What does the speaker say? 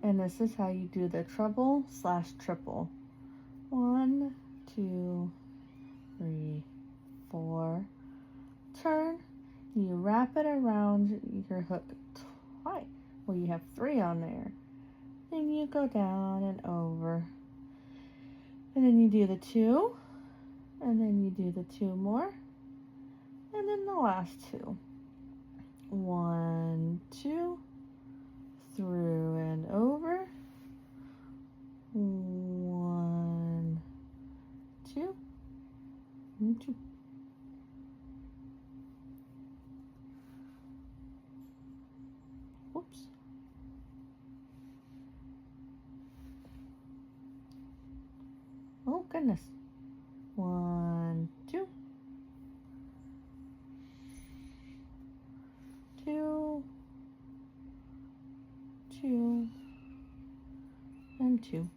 And this is how you do the treble slash triple. 1, 2, 3, 4. Turn. You wrap it around your hook twice. Well, you have 3 on there. Then you go down and over. And then you do the 2. And then you do the 2 more. And then the last 2. 1, 2. Through and over. 1, 2, and 2. Whoops. Oh goodness. 1, 2. 2, 2, and 2.